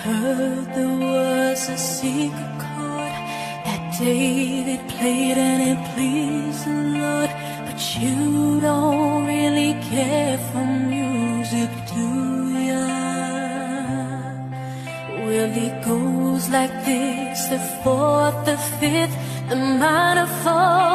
heard there was a secret chord that David played and it pleased the Lord. But you don't really care for music, do ya? Well, it goes like this: the fourth, the fifth, the minor fall,